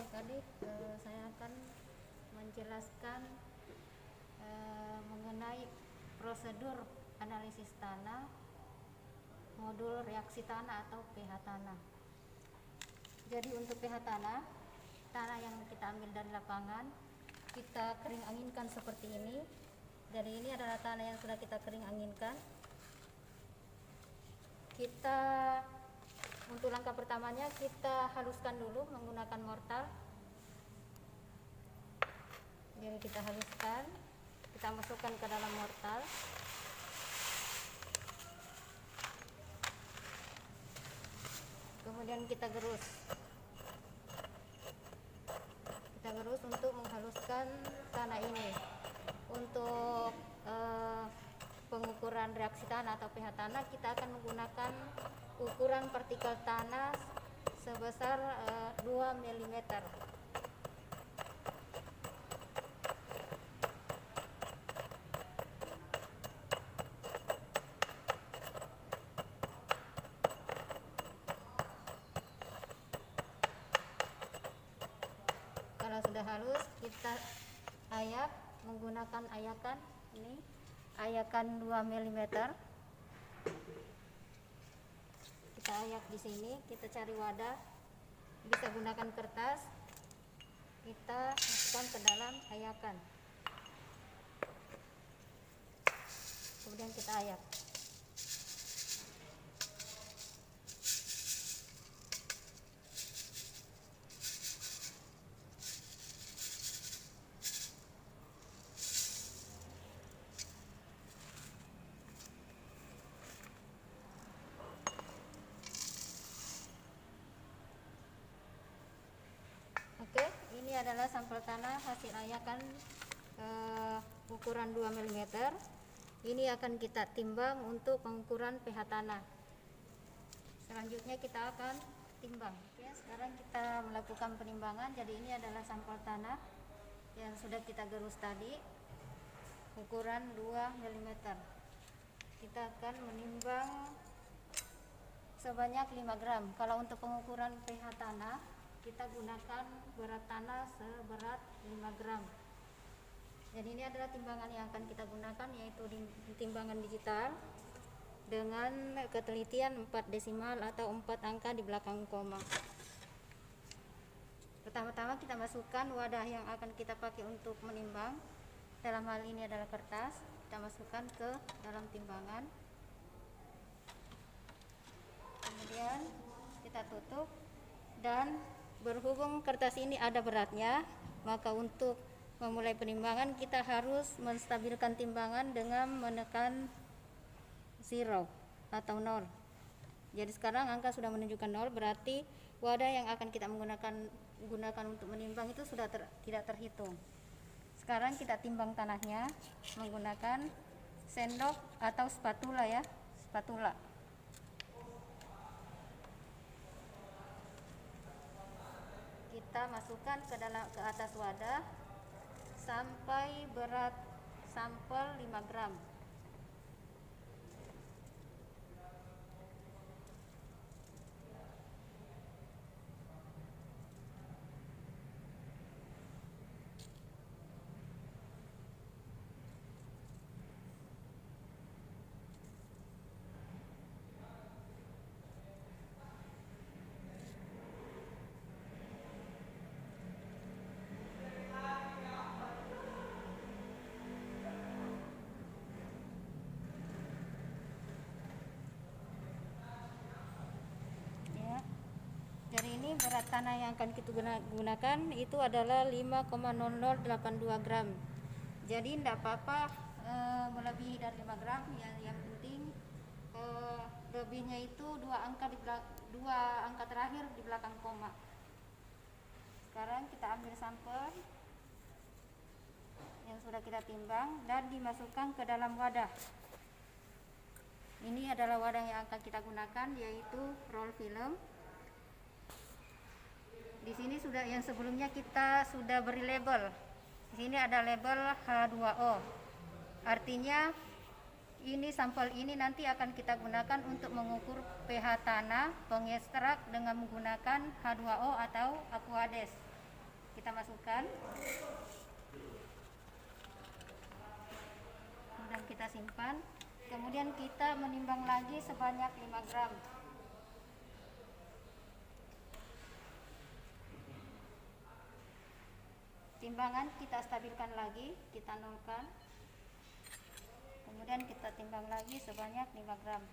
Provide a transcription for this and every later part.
adik-adik, saya akan menjelaskan mengenai prosedur analisis tanah, modul reaksi tanah atau pH tanah. Jadi untuk pH tanah, tanah yang kita ambil dari lapangan, kita kering anginkan seperti ini. Jadi ini adalah tanah yang sudah kita kering anginkan. Untuk langkah pertamanya kita haluskan dulu menggunakan mortar. Jadi kita haluskan, kita masukkan ke dalam mortar. Kemudian kita gerus. Kita gerus untuk menghaluskan tanah ini. Untuk pengukuran reaksi tanah atau pH tanah, kita akan menggunakan ukuran partikel tanah sebesar 2 mm. Kalau sudah halus, kita ayak menggunakan ayakan ini, ayakan 2 mm. Kita ayak di sini, kita cari wadah, bisa gunakan kertas, kita masukkan ke dalam ayakan, kemudian kita ayak. Oke, ini adalah sampel tanah hasil ayakan ukuran 2 mm. Ini akan kita timbang untuk pengukuran pH tanah. Selanjutnya kita akan timbang. Oke, sekarang kita melakukan penimbangan. Jadi ini adalah sampel tanah yang sudah kita gerus tadi, ukuran 2 mm. Kita akan menimbang sebanyak 5 gram. Kalau untuk pengukuran pH tanah, kita gunakan berat tanah seberat 5 gram. Jadi ini adalah timbangan yang akan kita gunakan, yaitu timbangan digital dengan ketelitian 4 desimal atau 4 angka di belakang koma. Pertama-tama kita masukkan wadah yang akan kita pakai untuk menimbang. Dalam hal ini adalah kertas. Kita masukkan ke dalam timbangan. Kemudian kita tutup, dan berhubung kertas ini ada beratnya, maka untuk memulai penimbangan kita harus menstabilkan timbangan dengan menekan 0 atau 0. Jadi sekarang angka sudah menunjukkan 0, berarti wadah yang akan kita gunakan untuk menimbang itu sudah tidak terhitung. Sekarang kita timbang tanahnya menggunakan sendok atau spatula ya, spatula. Kita masukkan ke atas wadah sampai berat sampel 5 gram. Jadi ini berat tanah yang akan kita gunakan itu adalah 5,0082 gram. Jadi tidak apa-apa melebihi dari 5 gram, yang penting lebihnya itu dua angka terakhir di belakang koma. Sekarang kita ambil sampel yang sudah kita timbang dan dimasukkan ke dalam wadah. Ini adalah wadah yang akan kita gunakan, yaitu roll film. Di sini yang sebelumnya kita sudah beri label. Di sini ada label H2O. Artinya sampel ini nanti akan kita gunakan untuk mengukur pH tanah pengekstrak dengan menggunakan H2O atau Aquades. kita masukkan, kemudian kita simpan. Kemudian kita menimbang lagi sebanyak 5 gram. Timbangan kita stabilkan lagi, kita nolkan. Kemudian kita timbang lagi sebanyak 5 gram.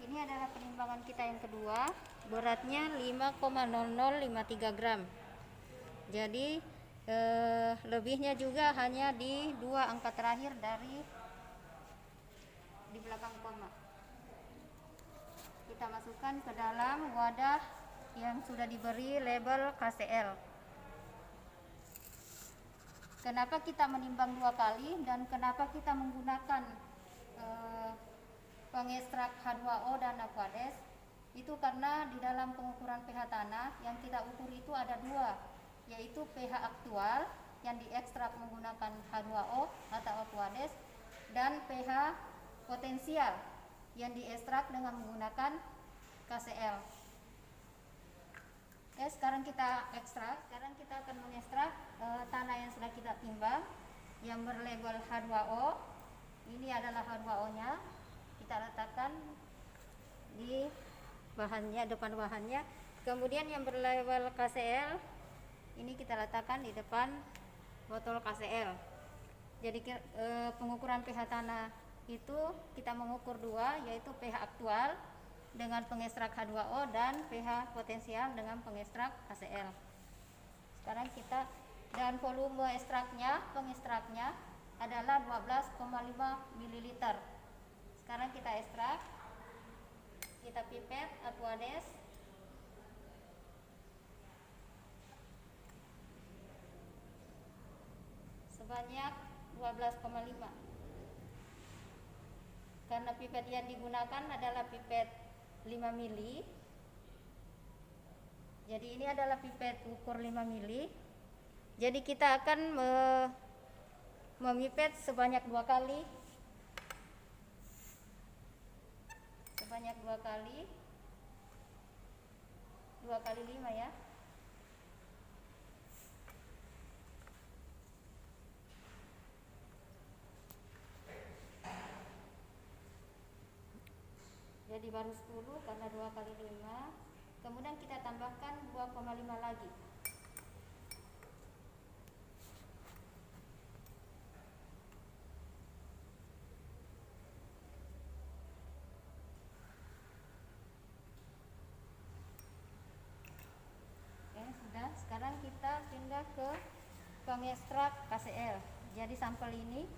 Ini adalah penimbangan kita yang kedua, beratnya 5,0053 gram. Jadi lebihnya juga hanya di 2 angka terakhir dari di belakang koma. Kita masukkan ke dalam wadah yang sudah diberi label KCL. Kenapa kita menimbang 2 kali dan kenapa kita menggunakan pengekstrak H2O dan Aquades? Itu karena di dalam pengukuran pH tanah yang kita ukur itu ada 2, yaitu pH aktual yang diekstrak menggunakan H2O atau Aquades dan pH potensial yang diekstrak dengan menggunakan KCL. Sekarang kita ekstrak. Sekarang kita akan mengekstrak tanah yang sudah kita timbang yang berlabel H2O. Ini adalah H2O-nya. Kita letakkan di bahannya, depan bahannya. Kemudian yang berlabel KCL ini kita letakkan di depan botol KCL. Jadi pengukuran pH tanah itu kita mengukur 2, yaitu pH aktual dengan pengekstrak H2O dan pH potensial dengan pengekstrak KCL. Sekarang kita, dan volume ekstraknya, pengekstraknya adalah 12,5 ml. Sekarang kita ekstrak, kita pipet Aquades. Sebanyak 12,5. Karena pipet yang digunakan adalah pipet 5 mili. Jadi ini adalah pipet ukur 5 mili. Jadi kita akan memipet sebanyak 2 kali. Sebanyak 2 kali. 2 kali 5 ya. Jadi baru 10 karena 2 kali 5. Kemudian kita tambahkan 2,5 lagi. Sudah. Sekarang kita pindah ke pengekstrak KCL. Jadi sampel ini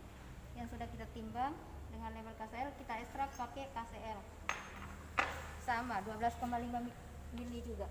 yang sudah kita timbang dengan label KCL, kita ekstrak pakai KCL. Sama 12,5 mili juga.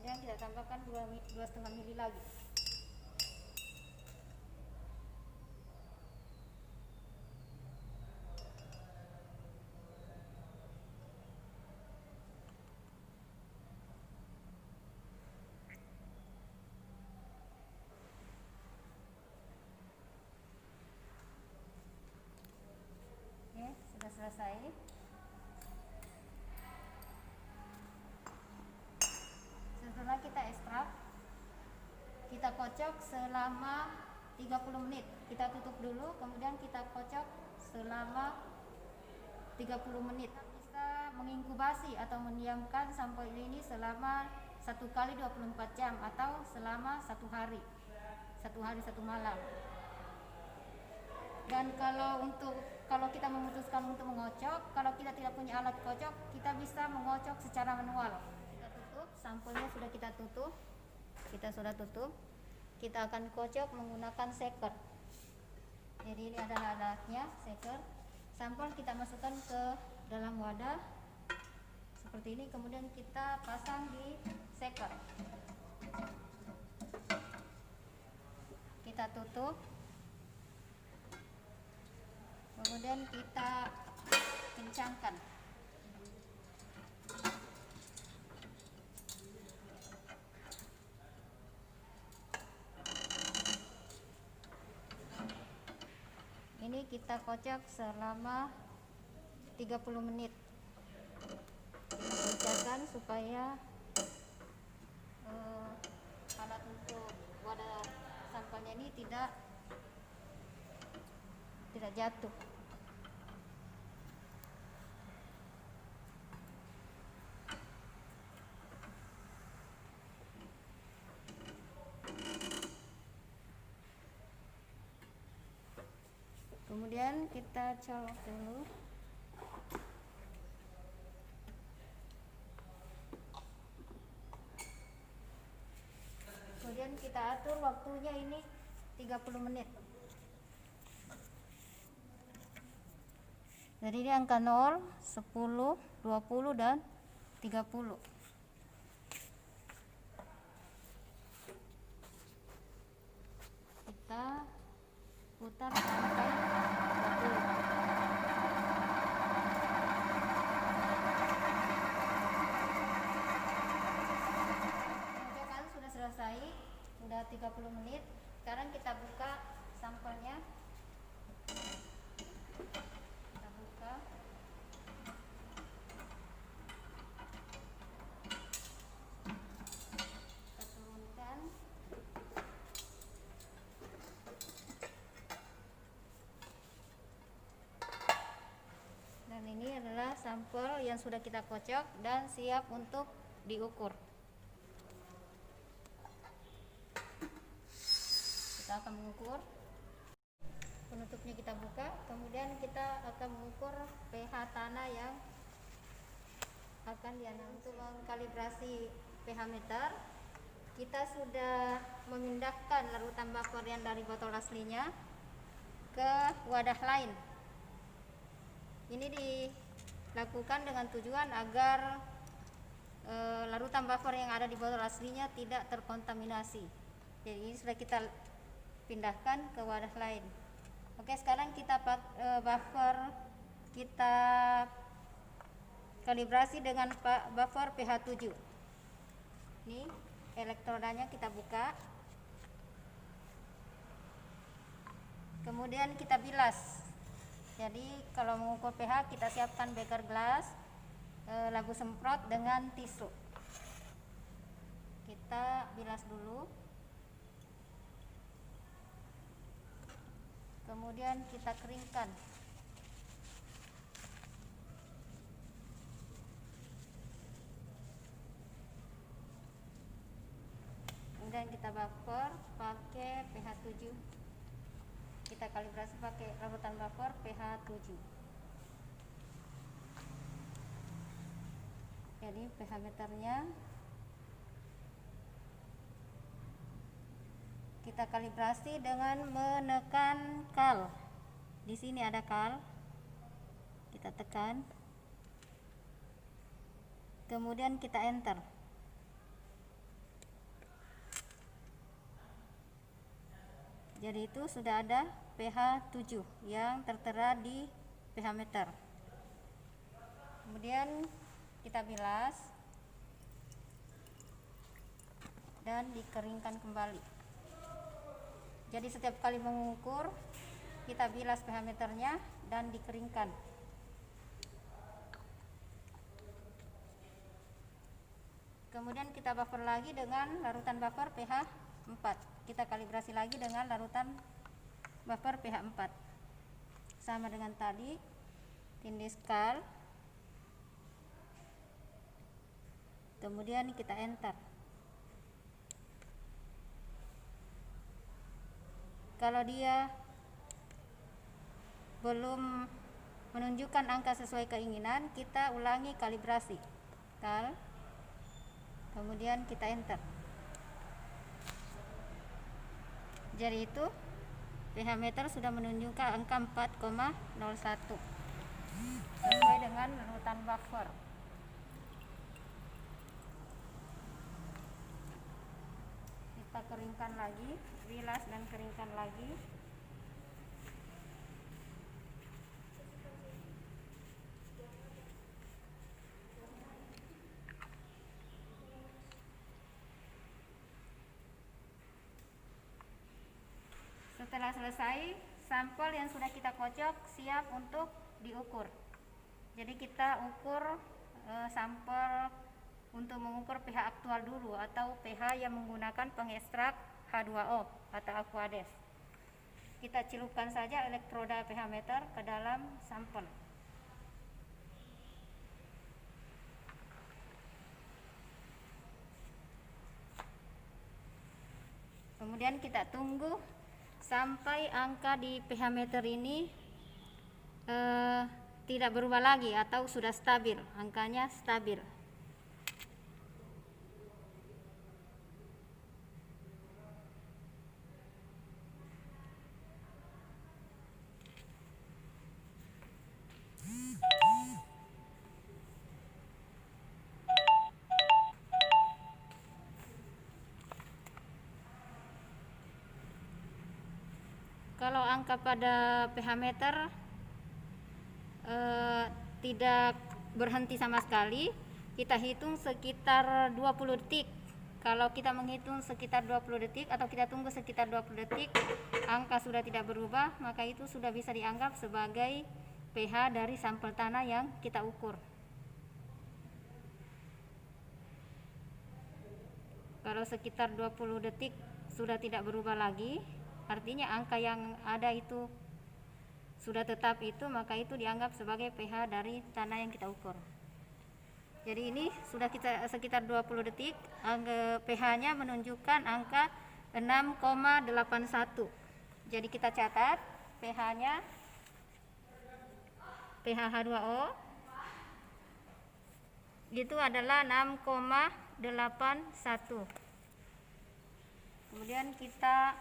Kemudian kita tambahkan 2,5 mili lagi. Oke, sudah selesai. Setelah kita ekstrak, kita kocok selama 30 menit. Kita tutup dulu, kemudian kita kocok selama 30 menit. Kita bisa menginkubasi atau mendiamkan sampel ini selama 1 kali 24 jam atau selama 1 hari 1 malam. Dan kalau kita memutuskan untuk mengocok, kalau kita tidak punya alat kocok, kita bisa mengocok secara manual. Kita tutup, sampelnya sudah kita tutup. Kita akan kocok menggunakan shaker. Jadi ini adalah alatnya, shaker. Sampel kita masukkan ke dalam wadah seperti ini, kemudian kita pasang di shaker. Kita tutup. Kemudian kita kencangkan. Ini kita kocok selama 30 menit. Kita kocokkan supaya alat untuk wadah sampelnya ini tidak jatuh. Kemudian kita colok dulu. Kemudian kita atur waktunya ini 30 menit. Jadi ini angka 0, 10, 20 dan 30. Kita putar sampai 20. Pengocokan sudah selesai, sudah 30 menit. Sekarang kita buka sampelnya. Kita buka. Kita turunkan. Dan ini adalah sampel yang sudah kita kocok dan siap untuk diukur. Kita akan mengukur. Penutupnya kita buka, kemudian kita akan mengukur pH tanah yang akan dianalisa. Untuk mengkalibrasi pH meter, kita sudah memindahkan larutan buffer yang dari botol aslinya ke wadah lain. Ini dilakukan dengan tujuan agar larutan buffer yang ada di botol aslinya tidak terkontaminasi. Jadi ini sudah kita pindahkan ke wadah lain. Oke, sekarang kita buffer kita kalibrasi dengan buffer pH 7. Ini elektrodanya kita buka. Kemudian kita bilas. Jadi kalau mengukur pH kita siapkan beker gelas, labu semprot dengan tisu. Kita bilas dulu. Kemudian kita keringkan. Kemudian kita buffer pakai pH 7. Kita kalibrasi pakai larutan buffer pH 7. Jadi pH meternya kita kalibrasi dengan menekan kal. Di sini ada kal. Kita tekan. Kemudian kita enter. Jadi itu sudah ada pH 7 yang tertera di pH meter. Kemudian kita bilas dan dikeringkan kembali. Jadi setiap kali mengukur kita bilas pH meternya dan dikeringkan. Kemudian kita buffer lagi dengan larutan buffer pH 4. Kita kalibrasi lagi dengan larutan buffer pH 4. Sama dengan tadi, tindih kal. kemudian kita enter. Kalau dia belum menunjukkan angka sesuai keinginan, kita ulangi kalibrasi. Kemudian kita enter. Jadi itu pH meter sudah menunjukkan angka 4,01 sesuai dengan runutan buffer. Kita keringkan lagi, bilas dan keringkan lagi. Setelah selesai, sampel yang sudah kita kocok siap untuk diukur. Jadi kita ukur sampel untuk mengukur pH aktual dulu, atau pH yang menggunakan pengekstrak H2O atau Aquades. Kita celupkan saja elektroda pH meter ke dalam sampel. Kemudian kita tunggu sampai angka di pH meter ini tidak berubah lagi atau sudah stabil, angkanya stabil. Kalau angka pada pH meter tidak berhenti sama sekali, kita hitung sekitar 20 detik. Kalau kita menghitung sekitar 20 detik atau kita tunggu sekitar 20 detik, angka sudah tidak berubah, maka itu sudah bisa dianggap sebagai pH dari sampel tanah yang kita ukur. Kalau sekitar 20 detik sudah tidak berubah lagi, artinya angka yang ada itu sudah tetap itu, maka itu dianggap sebagai pH dari tanah yang kita ukur. Jadi ini sudah kita sekitar 20 detik, pH-nya menunjukkan angka 6,81. Jadi kita catat pH-nya, pH H2O itu adalah 6,81. Kemudian kita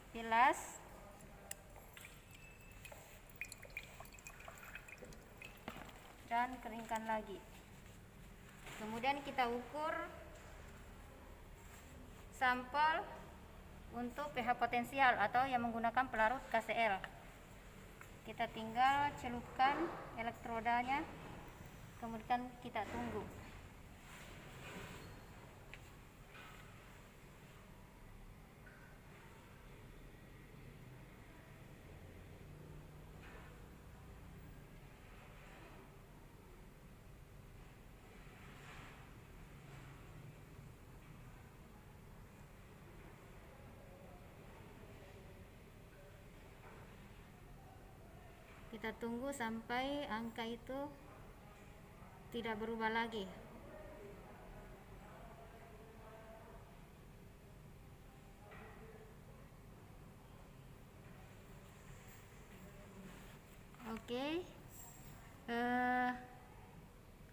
bilas dan keringkan lagi. Kemudian kita ukur sampel untuk pH potensial atau yang menggunakan pelarut KCl. Kita tinggal celupkan elektrodanya, kemudian kita tunggu. Kita tunggu sampai angka itu tidak berubah lagi. Oke,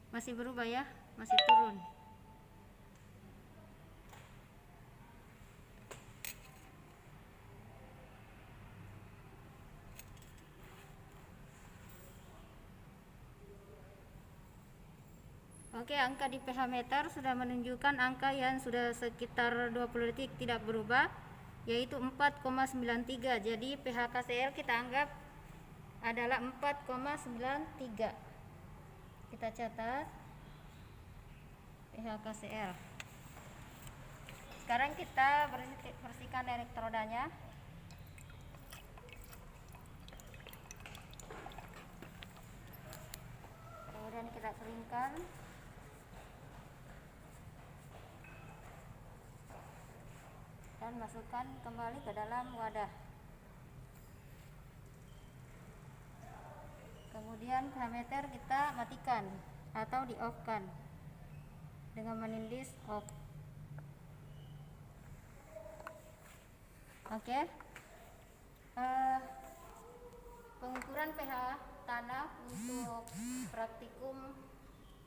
masih berubah ya, masih turun. Oke, angka di pH meter sudah menunjukkan angka yang sudah sekitar 20 detik tidak berubah, yaitu 4,93. Jadi pH KCl kita anggap adalah 4,93. Kita catat pH KCl. Sekarang kita bersihkan elektrodanya. Kemudian kita keringkan. Dan masukkan kembali ke dalam wadah. Kemudian pH meter kita matikan atau di off kan. dengan menindih off. Oke. Pengukuran pH tanah untuk praktikum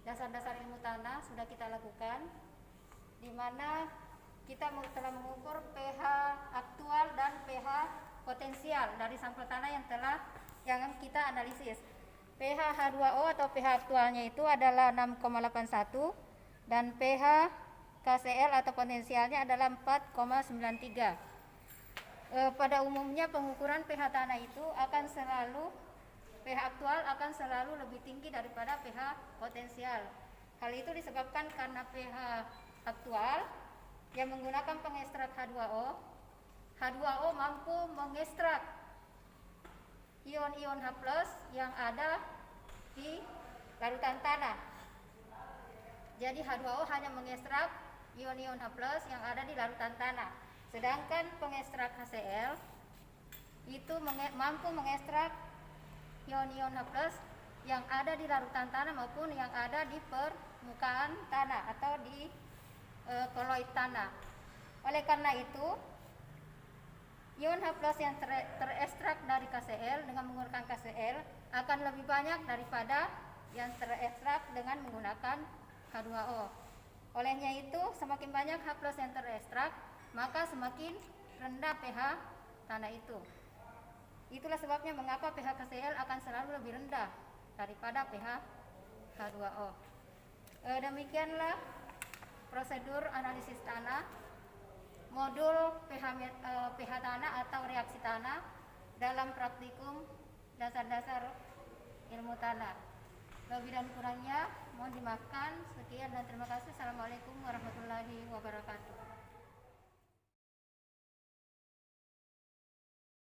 dasar-dasar ilmu tanah sudah kita lakukan, di mana kita telah mengukur pH aktual dan pH potensial dari sampel tanah yang kita analisis. pH H2O atau pH aktualnya itu adalah 6,81 dan pH KCl atau potensialnya adalah 4,93. Pada umumnya pengukuran pH tanah itu pH aktual akan selalu lebih tinggi daripada pH potensial. Hal itu disebabkan karena pH aktual yang menggunakan pengekstrak H2O mampu mengekstrak ion-ion H+ yang ada di larutan tanah. Jadi H2O hanya mengekstrak ion-ion H+ yang ada di larutan tanah. Sedangkan pengekstrak HCl itu mampu mengekstrak ion-ion H+ yang ada di larutan tanah maupun yang ada di permukaan tanah atau di koloid tanah. Oleh karena itu, ion H+ yang terekstrak dari KCl dengan menggunakan KCl akan lebih banyak daripada yang terekstrak dengan menggunakan H2O. Olehnya itu, semakin banyak H+ yang terekstrak, maka semakin rendah pH tanah itu. Itulah sebabnya mengapa pH KCl akan selalu lebih rendah daripada pH H2O. Demikianlah prosedur analisis tanah, modul pH tanah atau reaksi tanah dalam praktikum dasar-dasar ilmu tanah. Lebih dan kurangnya mohon dimaafkan. Sekian dan terima kasih. Assalamualaikum warahmatullahi wabarakatuh.